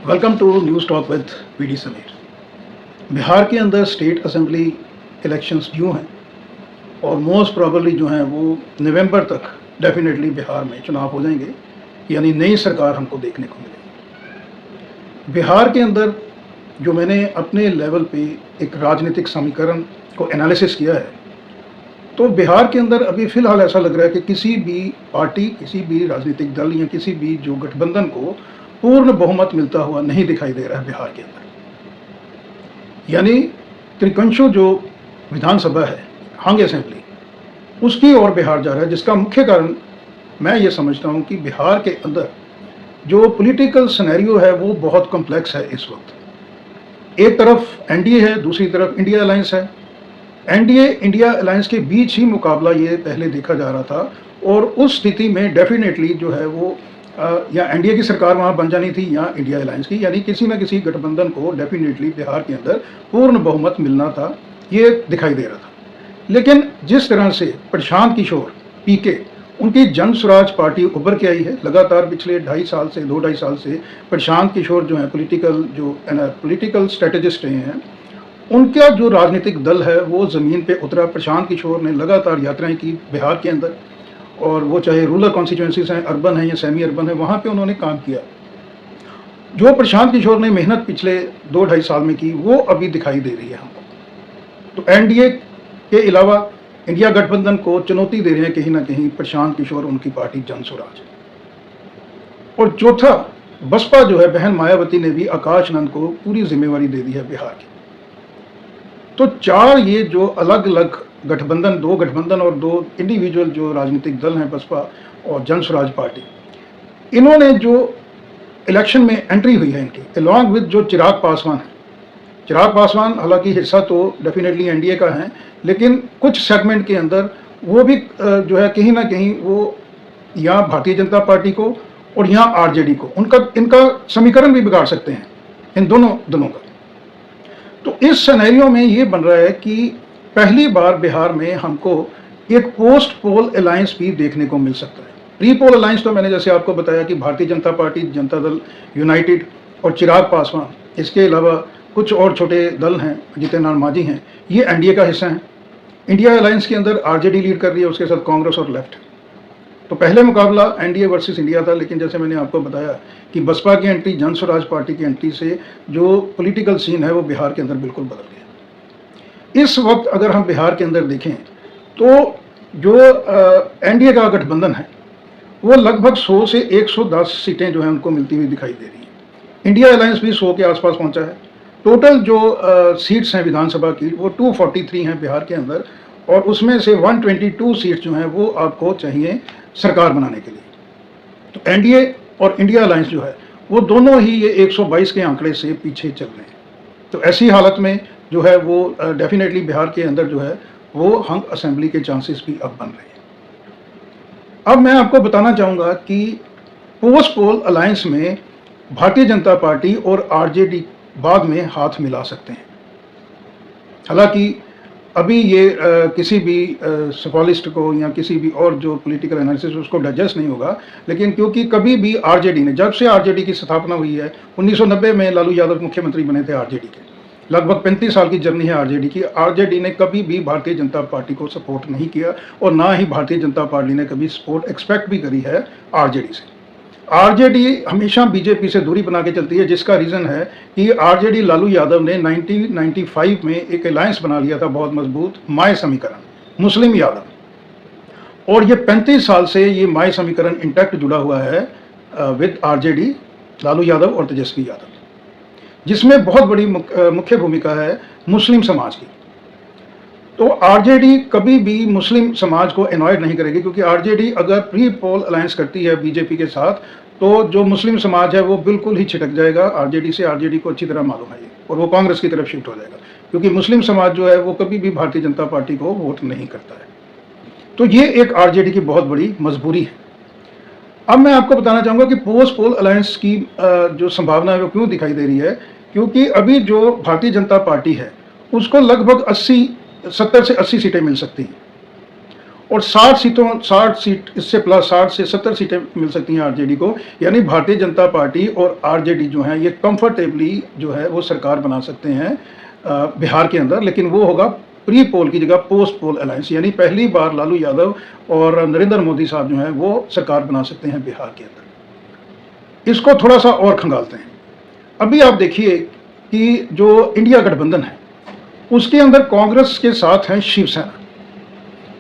Welcome to news talk with PD Sameer. Bihar के अंदर state assembly elections due हैं और मोस्ट प्रोबेबली जो हैं वो नवंबर तक डेफिनेटली बिहार में चुनाव हो जाएंगे, यानी नई सरकार हमको देखने को मिलेगी। बिहार के अंदर जो मैंने अपने लेवल पे एक राजनीतिक समीकरण को एनालिसिस किया है, तो बिहार के अंदर अभी फ़िलहाल ऐसा लग रहा है कि किसी भी पार्टी, किसी भी राजनीतिक दल या किसी भी जो गठबंधन को पूर्ण बहुमत मिलता हुआ नहीं दिखाई दे रहा है बिहार के अंदर। यानी त्रिकंशो जो विधानसभा है, हंग असेंबली, उसकी ओर बिहार जा रहा है, जिसका मुख्य कारण मैं ये समझता हूँ कि बिहार के अंदर जो पॉलिटिकल सिनेरियो है वो बहुत कॉम्प्लेक्स है इस वक्त। एक तरफ एनडीए है, दूसरी तरफ इंडिया अलायंस है। एनडीए इंडिया अलायंस के बीच ही मुकाबला ये पहले देखा जा रहा था और उस स्थिति में डेफिनेटली जो है वो या एनडीए की सरकार वहाँ बन जानी थी या इंडिया अलायंस की, यानी किसी न किसी गठबंधन को डेफिनेटली बिहार के अंदर पूर्ण बहुमत मिलना था, ये दिखाई दे रहा था। लेकिन जिस तरह से प्रशांत किशोर पीके, उनकी जन स्वराज पार्टी उभर के आई है, लगातार पिछले 2.5 साल से प्रशांत किशोर जो है पॉलिटिकल स्ट्रेटेजिस्ट रहे हैं, उनका जो राजनीतिक दल है वो ज़मीन पे उतरा। प्रशांत किशोर ने लगातार यात्राएं की बिहार के अंदर, और वो चाहे रूरल कॉन्स्टिट्यूंसीज हैं, अर्बन है या सेमी अर्बन है, वहाँ पे उन्होंने काम किया। जो प्रशांत किशोर ने मेहनत पिछले 2-2.5 साल में की वो अभी दिखाई दे रही है हमको। तो एनडीए के अलावा इंडिया गठबंधन को चुनौती दे रहे हैं कहीं ना कहीं प्रशांत किशोर, उनकी पार्टी जन स्वराज। और चौथा, बसपा जो है, बहन मायावती ने भी आकाश नंद को पूरी जिम्मेवारी दे दी है बिहार की। तो चार ये जो अलग अलग गठबंधन, 2 गठबंधन और 2 इंडिविजुअल जो राजनीतिक दल हैं, बसपा और जन स्वराज पार्टी, इन्होंने जो इलेक्शन में एंट्री हुई है इनकी, अलॉन्ग विद जो चिराग पासवान है। चिराग पासवान हालांकि हिस्सा तो डेफिनेटली एनडीए का है, लेकिन कुछ सेगमेंट के अंदर वो भी जो है कहीं ना कहीं वो यहाँ भारतीय जनता पार्टी को और यहाँ आरजेडी को, इनका समीकरण भी बिगाड़ सकते हैं इन दोनों दलों का। तो इस सिनेरियो में ये बन रहा है कि पहली बार बिहार में हमको एक पोस्ट पोल अलायंस भी देखने को मिल सकता है। प्री पोल अलायंस तो मैंने जैसे आपको बताया कि भारतीय जनता पार्टी, जनता दल यूनाइटेड और चिराग पासवान, इसके अलावा कुछ और छोटे दल हैं, जीतनराम मांझी हैं, ये एनडीए का हिस्सा हैं। इंडिया अलायंस के अंदर आरजेडी लीड कर रही है, उसके साथ कांग्रेस और लेफ्ट। तो पहले मुकाबला एनडीए वर्सेस इंडिया था, लेकिन जैसे मैंने आपको बताया कि बसपा की एंट्री, जन स्वराज पार्टी की एंट्री से जो पॉलिटिकल सीन है वो बिहार के अंदर बिल्कुल बदल गया। इस वक्त अगर हम बिहार के अंदर देखें तो जो एनडीए का गठबंधन है वो लगभग 100 से 110 सीटें जो हैं उनको मिलती हुई दिखाई दे रही हैं। इंडिया अलायंस भी 100 के आसपास पहुंचा है। टोटल जो सीट्स हैं विधानसभा की वो 243 हैं बिहार के अंदर, और उसमें से 122 सीट्स जो हैं वो आपको चाहिए सरकार बनाने के लिए। तो एनडीए और इंडिया अलायंस जो है वो दोनों ही ये 122 के आंकड़े से पीछे चल रहे हैं। तो ऐसी हालत में जो है वो डेफिनेटली बिहार के अंदर जो है वो हंग असेंबली के चांसेस भी अब बन रहे हैं। अब मैं आपको बताना चाहूँगा कि पोस्ट पोल अलायंस में भारतीय जनता पार्टी और आरजेडी बाद में हाथ मिला सकते हैं। हालांकि अभी ये किसी भी सफॉलिस्ट को या किसी भी और जो पॉलिटिकल एनालिसिस उसको डाइजेस्ट नहीं होगा, लेकिन क्योंकि कभी भी आरजेडी ने, जब से आरजेडी की स्थापना हुई है, 1990 में लालू यादव मुख्यमंत्री बने थे आरजेडी के, लगभग 35 साल की जर्नी है आरजेडी की। आरजेडी ने कभी भी भारतीय जनता पार्टी को सपोर्ट नहीं किया और ना ही भारतीय जनता पार्टी ने कभी सपोर्ट एक्सपेक्ट भी करी है आरजेडी से। आरजेडी हमेशा बीजेपी से दूरी बना के चलती है, जिसका रीज़न है कि आरजेडी, लालू यादव ने 1995 में एक अलायंस बना लिया था बहुत मजबूत, माय समीकरण, मुस्लिम यादव, और ये 35 साल से ये माय समीकरण इंटैक्ट जुड़ा हुआ है विद आरजेडी, लालू यादव और तेजस्वी यादव, जिसमें बहुत बड़ी मुख्य भूमिका है मुस्लिम समाज की। तो आरजेडी कभी भी मुस्लिम समाज को अनॉयड नहीं करेगी, क्योंकि आरजेडी अगर प्री पोल अलायंस करती है बीजेपी के साथ तो जो मुस्लिम समाज है वो बिल्कुल ही छिटक जाएगा आरजेडी से। आरजेडी को अच्छी तरह मालूम है ये, और वो कांग्रेस की तरफ शिफ्ट हो जाएगा, क्योंकि मुस्लिम समाज जो है वो कभी भी भारतीय जनता पार्टी को वोट नहीं करता है। तो ये एक आरजेडी की बहुत बड़ी मजबूरी है। अब मैं आपको बताना चाहूँगा कि पोस्ट पोल अलायंस की जो संभावना है वो क्यों दिखाई दे रही है, क्योंकि अभी जो भारतीय जनता पार्टी है उसको लगभग 70 से 80 सीटें मिल सकती हैं, और 60 सीट इससे प्लस 60 से 70 सीटें मिल सकती हैं आरजेडी को। यानी भारतीय जनता पार्टी और आरजेडी जो है ये कंफर्टेबली जो है वो सरकार बना सकते हैं बिहार के अंदर, लेकिन वो होगा प्री पोल की जगह पोस्ट पोल अलायंस, यानी पहली बार लालू यादव और नरेंद्र मोदी साहब जो हैं वो सरकार बना सकते हैं बिहार के अंदर। इसको थोड़ा सा और खंगालते हैं। अभी आप देखिए कि जो इंडिया गठबंधन है उसके अंदर कांग्रेस के साथ है शिवसेना।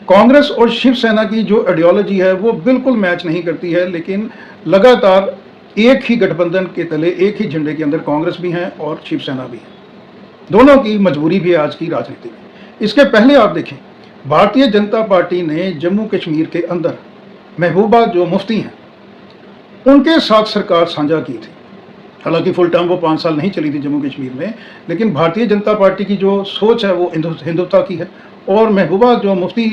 कांग्रेस और शिवसेना की जो आइडियोलॉजी है वो बिल्कुल मैच नहीं करती है, लेकिन लगातार एक ही गठबंधन के तले एक ही झंडे के अंदर कांग्रेस भी हैं और शिवसेना भी है। दोनों की मजबूरी भी है आज की राजनीति में। इसके पहले आप देखें, भारतीय जनता पार्टी ने जम्मू कश्मीर के अंदर महबूबा जो मुफ्ती हैं उनके साथ सरकार साझा की थी। हालांकि फुल टर्म वो 5 साल नहीं चली थी जम्मू कश्मीर में, लेकिन भारतीय जनता पार्टी की जो सोच है वो हिंदुत्व की है। और महबूबा जो मुफ्ती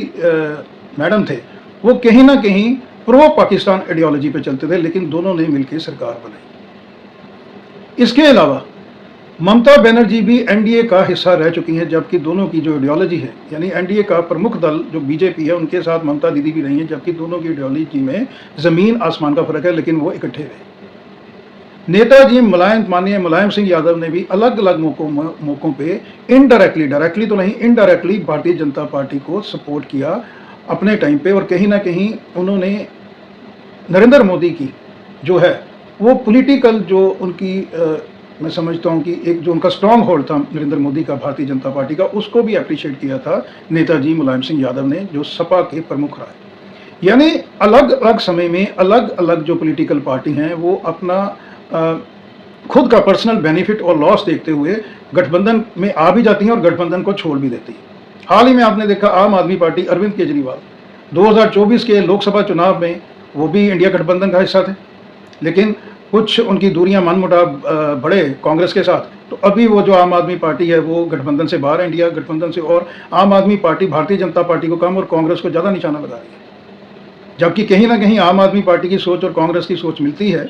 मैडम थे वो कहीं ना कहीं प्रो पाकिस्तान आइडियोलॉजी पे चलते थे, लेकिन दोनों ने मिलकर सरकार बनाई। इसके अलावा ममता बनर्जी भी एनडीए का हिस्सा रह चुकी हैं, जबकि दोनों की जो आइडियोलॉजी है, यानी एनडीए का प्रमुख दल जो बीजेपी है उनके साथ ममता दीदी भी रही हैं, जबकि दोनों की आइडियोलॉजी में ज़मीन आसमान का फर्क है, लेकिन वो इकट्ठे रहे। नेताजी माननीय मुलायम सिंह यादव ने भी अलग अलग मौकों पे इनडायरेक्टली, डायरेक्टली तो नहीं, इनडायरेक्टली भारतीय जनता पार्टी को सपोर्ट किया अपने टाइम पे। और कहीं ना कहीं उन्होंने नरेंद्र मोदी की जो है वो पॉलिटिकल जो उनकी मैं समझता हूँ कि एक जो उनका स्ट्रॉन्ग होल्ड था नरेंद्र मोदी का भारतीय जनता पार्टी का, उसको भी अप्रिशिएट किया था नेताजी मुलायम सिंह यादव ने, जो सपा के प्रमुख रहे। यानी अलग अलग समय में अलग अलग जो पॉलिटिकल पार्टी हैं वो अपना खुद का पर्सनल बेनिफिट और लॉस देखते हुए गठबंधन में आ भी जाती हैं और गठबंधन को छोड़ भी देती है। हाल ही में आपने देखा आम आदमी पार्टी अरविंद केजरीवाल 2024 के लोकसभा चुनाव में वो भी इंडिया गठबंधन का हिस्सा थे, लेकिन कुछ उनकी दूरियां मनमुटाव बढ़े कांग्रेस के साथ, तो अभी वो जो आम आदमी पार्टी है वो गठबंधन से बाहर है, इंडिया गठबंधन से। और आम आदमी पार्टी भारतीय जनता पार्टी को कम और कांग्रेस को ज़्यादा निशाना लगा रही है, जबकि कहीं ना कहीं आम आदमी पार्टी की सोच और कांग्रेस की सोच मिलती है,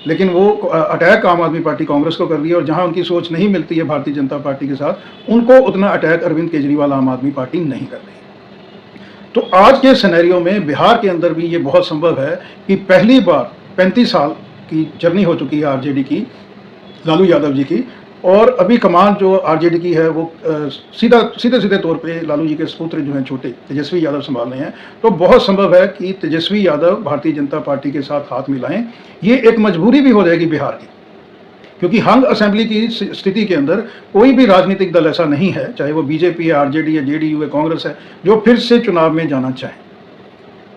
लेकिन वो अटैक आम आदमी पार्टी कांग्रेस को कर रही है। और जहां उनकी सोच नहीं मिलती है भारतीय जनता पार्टी के साथ, उनको उतना अटैक अरविंद केजरीवाल आम आदमी पार्टी नहीं कर रही। तो आज के सिनेरियो में बिहार के अंदर भी ये बहुत संभव है कि पहली बार 35 साल की जर्नी हो चुकी है आरजेडी की, लालू यादव जी की, और अभी कमान जो आरजेडी की है वो सीधे तौर पे लालू जी के सपुत्र जो हैं छोटे तेजस्वी यादव संभाल रहे हैं। तो बहुत संभव है कि तेजस्वी यादव भारतीय जनता पार्टी के साथ हाथ मिलाएं। ये एक मजबूरी भी हो जाएगी बिहार की, क्योंकि हंग असेंबली की स्थिति के अंदर कोई भी राजनीतिक दल ऐसा नहीं है, चाहे वो बीजेपी है, आरजेडी है, जेडीयू है, कांग्रेस है, जो फिर से चुनाव में जाना चाहे।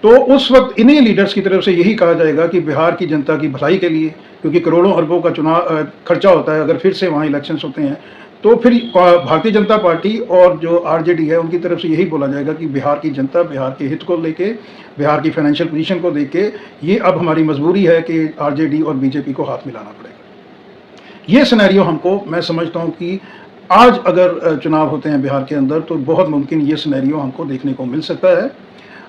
तो उस वक्त इन्हीं लीडर्स की तरफ से यही कहा जाएगा कि बिहार की जनता की भलाई के लिए, क्योंकि करोड़ों अरबों का चुनाव खर्चा होता है अगर फिर से वहाँ इलेक्शंस होते हैं, तो फिर भारतीय जनता पार्टी और जो आरजेडी है उनकी तरफ से यही बोला जाएगा कि बिहार की जनता, बिहार के हित को लेके, बिहार की फाइनेंशियल पोजीशन को देख के ये अब हमारी मजबूरी है कि आरजेडी और बीजेपी को हाथ मिलाना पड़ेगा। ये सिनेरियो हमको, मैं समझता हूँ कि आज अगर चुनाव होते हैं बिहार के अंदर तो बहुत मुमकिन ये सिनेरियो हमको देखने को मिल सकता है।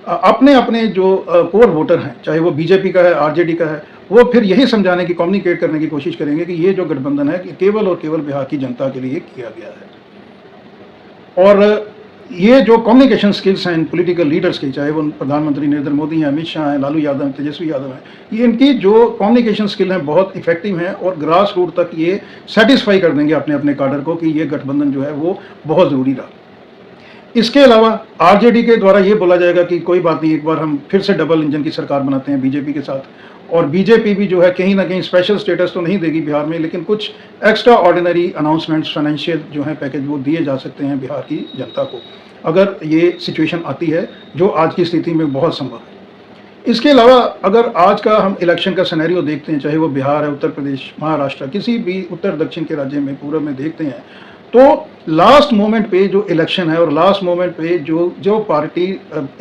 अपने अपने जो कोर वोटर हैं, चाहे वो बीजेपी का है, आरजेडी का है, वो फिर यही समझाने की, कम्युनिकेट करने की कोशिश करेंगे कि ये जो गठबंधन है कि केवल और केवल बिहार की जनता के लिए किया गया है। और ये जो कम्युनिकेशन स्किल्स हैं इन पॉलिटिकल लीडर्स के, चाहे वो प्रधानमंत्री नरेंद्र मोदी हैं, अमित शाह हैं, लालू यादव हैं, तेजस्वी यादव हैं, ये इनकी जो कम्युनिकेशन स्किल हैं बहुत इफेक्टिव हैं और ग्रास रूट तक ये सेटिस्फाई कर देंगे अपने अपने काडर को कि ये गठबंधन जो है वो बहुत ज़रूरी रहा। इसके अलावा आरजेडी के द्वारा ये बोला जाएगा कि कोई बात नहीं, एक बार हम फिर से डबल इंजन की सरकार बनाते हैं बीजेपी के साथ, और बीजेपी भी जो है कहीं ना कहीं स्पेशल स्टेटस तो नहीं देगी बिहार में, लेकिन कुछ एक्स्ट्रा ऑर्डिनरी अनाउंसमेंट्स, फाइनेंशियल जो है पैकेज वो दिए जा सकते हैं बिहार की जनता को, अगर ये सिचुएशन आती है जो आज की स्थिति में बहुत संभव है। इसके अलावा अगर आज का हम इलेक्शन का सिनेरियो देखते हैं, चाहे वो बिहार है, उत्तर प्रदेश, महाराष्ट्र, किसी भी उत्तर दक्षिण के राज्य में, पूर्व में देखते हैं, तो लास्ट मोमेंट पे जो इलेक्शन है और लास्ट मोमेंट पे जो पार्टी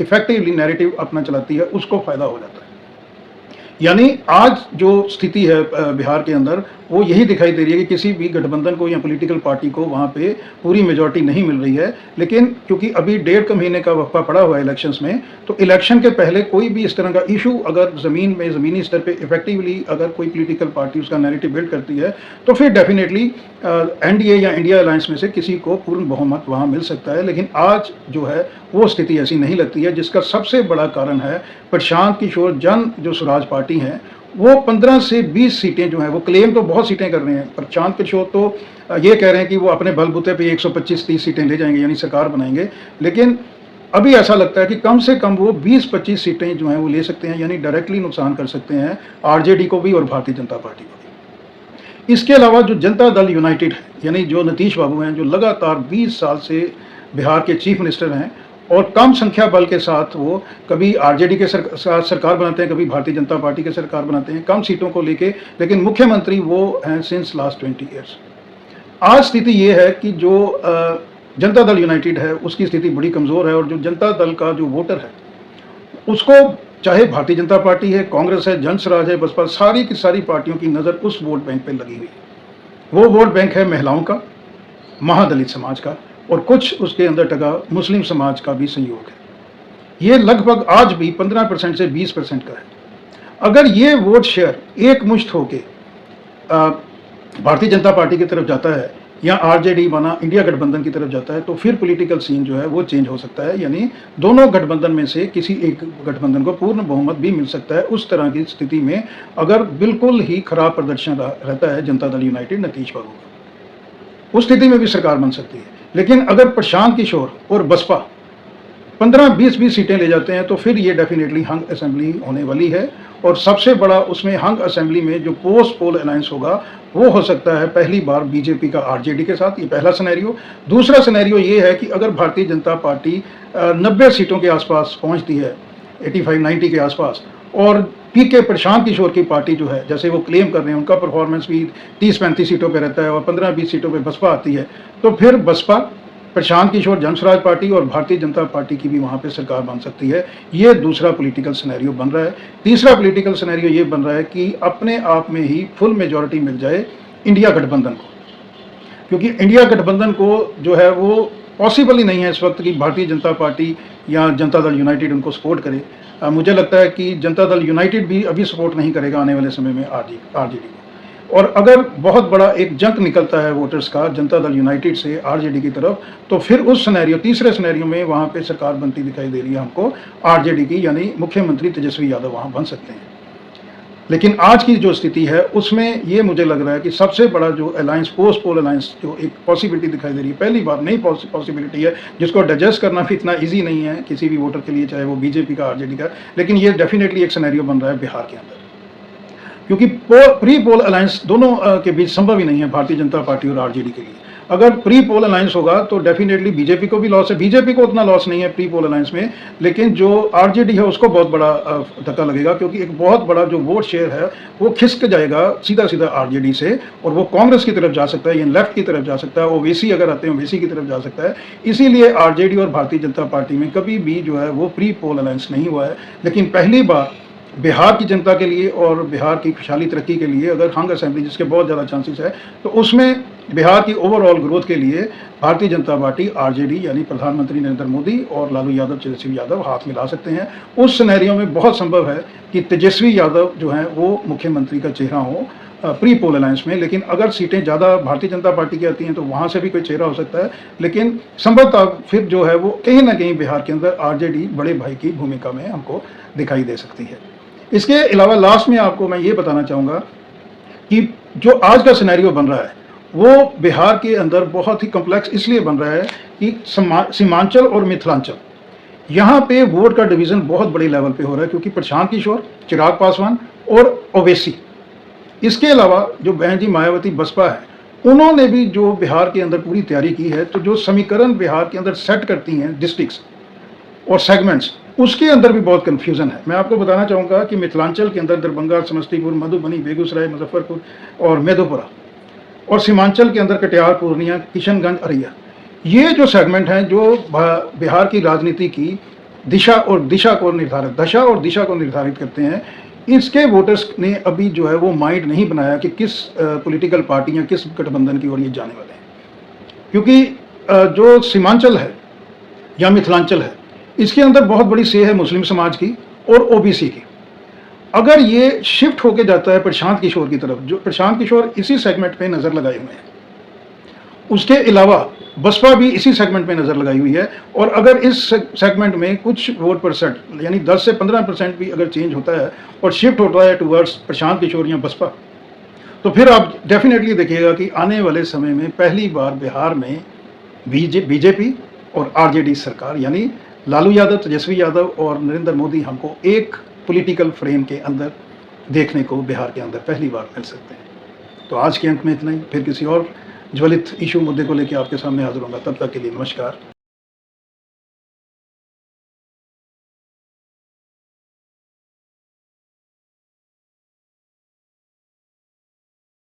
इफेक्टिवली नैरेटिव अपना चलाती है उसको फायदा हो जाता है। यानी आज जो स्थिति है बिहार के अंदर वो यही दिखाई दे रही है कि किसी भी गठबंधन को या पॉलिटिकल पार्टी को वहाँ पे पूरी मेजॉरिटी नहीं मिल रही है, लेकिन क्योंकि अभी 1.5 महीने का वक्फा पड़ा हुआ है इलेक्शंस में, तो इलेक्शन के पहले कोई भी इस तरह का इशू अगर ज़मीनी स्तर पे इफेक्टिवली अगर कोई पॉलिटिकल पार्टी उसका नैरेटिव बिल्ड करती है तो फिर डेफिनेटली एनडीए या इंडिया अलायंस में से किसी को पूर्ण बहुमत वहाँ मिल सकता है। लेकिन आज जो है वो स्थिति ऐसी नहीं लगती है, जिसका सबसे बड़ा कारण है प्रशांत किशोर जन जो स्वराज पार्टी है, वो 15 से 20 सीटें जो हैं, वो क्लेम तो बहुत सीटें कर रहे हैं। प्रशांत किशोर तो ये कह रहे हैं कि वो अपने बलबूते पे 125-30 सीटें ले जाएंगे, यानी सरकार बनाएंगे। लेकिन अभी ऐसा लगता है कि कम से कम वो 20-25 सीटें जो हैं वो ले सकते हैं, यानी डायरेक्टली नुकसान कर सकते हैं आरजेडी को भी और भारतीय जनता पार्टी को भी। इसके अलावा जो जनता दल यूनाइटेड है, यानी जो नीतीश बाबू हैं, जो लगातार 20 साल से बिहार के चीफ मिनिस्टर हैं और कम संख्या बल के साथ वो कभी आरजेडी के साथ सरकार बनाते हैं, कभी भारतीय जनता पार्टी के सरकार बनाते हैं, कम सीटों को लेके, लेकिन मुख्यमंत्री वो हैं सिंस लास्ट 20 ईयर्स। आज स्थिति ये है कि जो जनता दल यूनाइटेड है उसकी स्थिति बड़ी कमज़ोर है, और जो जनता दल का जो वोटर है उसको, चाहे भारतीय जनता पार्टी है, कांग्रेस है, जनस्वराज है, बसपा, सारी की सारी पार्टियों की नज़र उस वोट बैंक पे लगी हुई है। वो वोट बैंक है महिलाओं का, महादलित समाज का, और कुछ उसके अंदर टका मुस्लिम समाज का भी संयोग है। ये लगभग आज भी 15% से 20% का है। अगर ये वोट शेयर एक मुश्त होके भारतीय जनता पार्टी की तरफ जाता है या आरजेडी बना इंडिया गठबंधन की तरफ जाता है, तो फिर पॉलिटिकल सीन जो है वो चेंज हो सकता है, यानी दोनों गठबंधन में से किसी एक गठबंधन को पूर्ण बहुमत भी मिल सकता है। उस तरह की स्थिति में अगर बिल्कुल ही खराब प्रदर्शन रहता है जनता दल यूनाइटेड नीतीश बाबू का, उस स्थिति में भी सरकार बन सकती है। लेकिन अगर प्रशांत किशोर और बसपा 15-20 सीटें ले जाते हैं, तो फिर ये डेफिनेटली हंग असेंबली होने वाली है, और सबसे बड़ा उसमें हंग असेंबली में जो पोस्ट पोल अलायंस होगा वो हो सकता है पहली बार बीजेपी का आरजेडी के साथ। ये पहला सिनेरियो। दूसरा सिनेरियो ये है कि अगर भारतीय जनता पार्टी 90 सीटों के आसपास पहुंचती है, 85-90 के आसपास, और पीके प्रशांत किशोर की पार्टी जो है, जैसे वो क्लेम कर रहे हैं, उनका परफॉर्मेंस भी 30-35 सीटों पर रहता है और 15-20 सीटों पर बसपा आती है, तो फिर बसपा, प्रशांत किशोर जनस्वराज पार्टी और भारतीय जनता पार्टी की भी वहाँ पे सरकार बन सकती है। ये दूसरा पॉलिटिकल सिनेरियो बन रहा है। तीसरा पॉलिटिकल सिनेरियो ये बन रहा है कि अपने आप में ही फुल मेजॉरिटी मिल जाए इंडिया गठबंधन को, क्योंकि इंडिया गठबंधन को जो है वो पॉसिबल ही नहीं है इस वक्त कि भारतीय जनता पार्टी या जनता दल यूनाइटेड उनको सपोर्ट करे। मुझे लगता है कि जनता दल यूनाइटेड भी अभी सपोर्ट नहीं करेगा आने वाले समय में आरजेडी को। और अगर बहुत बड़ा एक जंक निकलता है वोटर्स का जनता दल यूनाइटेड से आरजेडी की तरफ, तो फिर उस सिनेरियो, तीसरे सिनेरियो में वहाँ पे सरकार बनती दिखाई दे रही है हमको आरजेडी की, यानी मुख्यमंत्री तेजस्वी यादव वहाँ बन सकते हैं। लेकिन आज की जो स्थिति है उसमें ये मुझे लग रहा है कि सबसे बड़ा जो अलायंस, पोस्ट पोल अलायंस, जो एक पॉसिबिलिटी दिखाई दे रही है, पहली बार नई पॉसिबिलिटी है, जिसको डाइजेस्ट करना भी इतना ईजी नहीं है किसी भी वोटर के लिए, चाहे वो बीजेपी का आरजेडी का, लेकिन ये डेफिनेटली एक सिनेरियो बन रहा है बिहार के अंदर, क्योंकि प्री पोल अलायंस दोनों के बीच संभव ही नहीं है भारतीय जनता पार्टी और आरजेडी के लिए। अगर प्री पोल अलायंस होगा तो डेफिनेटली बीजेपी को भी लॉस है। बीजेपी को उतना लॉस नहीं है प्री पोल अलायंस में, लेकिन जो आरजेडी है उसको बहुत बड़ा धक्का लगेगा, क्योंकि एक बहुत बड़ा जो वोट शेयर है वो खिसक जाएगा सीधा सीधा आरजेडी से, और वो कांग्रेस की तरफ जा सकता है या लेफ्ट की तरफ जा सकता है, ओवैसी अगर आते हैं ओवैसी की तरफ जा सकता है। इसीलिए आरजेडी और भारतीय जनता पार्टी में कभी भी जो है वो प्री पोल अलायंस नहीं हुआ है। लेकिन पहली बार बिहार की जनता के लिए और बिहार की खुशहाली तरक्की के लिए अगर हंग असेंबली, जिसके बहुत ज़्यादा चांसेस है, तो उसमें बिहार की ओवरऑल ग्रोथ के लिए भारतीय जनता पार्टी, आरजेडी यानी प्रधानमंत्री नरेंद्र मोदी और लालू यादव, तेजस्वी यादव हाथ मिला सकते हैं। उस सिनेरियो में बहुत संभव है कि तेजस्वी यादव जो हैं वो मुख्यमंत्री का चेहरा हो प्री पोल अलायंस में। लेकिन अगर सीटें ज़्यादा भारतीय जनता पार्टी की आती हैं तो वहाँ से भी कोई चेहरा हो सकता है, लेकिन संभवतः फिर जो है वो कहीं ना कहीं बिहार के अंदर आरजेडी बड़े भाई की भूमिका में हमको दिखाई दे सकती है। इसके अलावा लास्ट में आपको मैं ये बताना चाहूँगा कि जो आज का सिनेरियो बन रहा है वो बिहार के अंदर बहुत ही कॉम्प्लेक्स इसलिए बन रहा है कि सीमांचल और मिथिलांचल, यहाँ पे वोट का डिवीज़न बहुत बड़े लेवल पे हो रहा है, क्योंकि प्रशांत किशोर, चिराग पासवान और ओवैसी, इसके अलावा जो बहन जी मायावती बसपा है, उन्होंने भी जो बिहार के अंदर पूरी तैयारी की है, तो जो समीकरण बिहार के अंदर सेट करती हैं डिस्ट्रिक्ट्स और सेगमेंट्स, उसके अंदर भी बहुत कन्फ्यूज़न है। मैं आपको बताना चाहूँगा कि मिथिलांचल के अंदर दरभंगा, समस्तीपुर, मधुबनी, बेगूसराय, मुजफ्फरपुर और मेदोपुरा, और सीमांचल के अंदर कटिहार, पूर्णिया, किशनगंज, अररिया, ये जो सेगमेंट हैं जो बिहार की राजनीति की दशा और दिशा को निर्धारित करते हैं, इसके वोटर्स ने अभी जो है वो माइंड नहीं बनाया कि किस पॉलिटिकल पार्टी या किस गठबंधन की ओर ये जाने वाले हैं। क्योंकि जो सीमांचल है या मिथिलांचल है, इसके अंदर बहुत बड़ी से है मुस्लिम समाज की और ओबीसी की। अगर ये शिफ्ट होके जाता है प्रशांत किशोर की तरफ, जो प्रशांत किशोर इसी सेगमेंट पे नज़र लगाए हुए हैं, उसके अलावा बसपा भी इसी सेगमेंट में नज़र लगाई हुई है, और अगर इस सेगमेंट में कुछ वोट परसेंट यानी 10 से 15% भी अगर चेंज होता है और शिफ्ट होता है टुवर्ड्स प्रशांत किशोर या बसपा, तो फिर आप डेफिनेटली देखिएगा कि आने वाले समय में पहली बार बिहार में बीजेपी और आरजेडी सरकार, यानी लालू यादव, तेजस्वी यादव और नरेंद्र मोदी हमको एक पॉलिटिकल फ्रेम के अंदर देखने को बिहार के अंदर पहली बार मिल सकते हैं। तो आज के अंक में इतना ही, फिर किसी और ज्वलित इशू मुद्दे को लेकर आपके सामने हाजिर होगा। तब तक के लिए नमस्कार।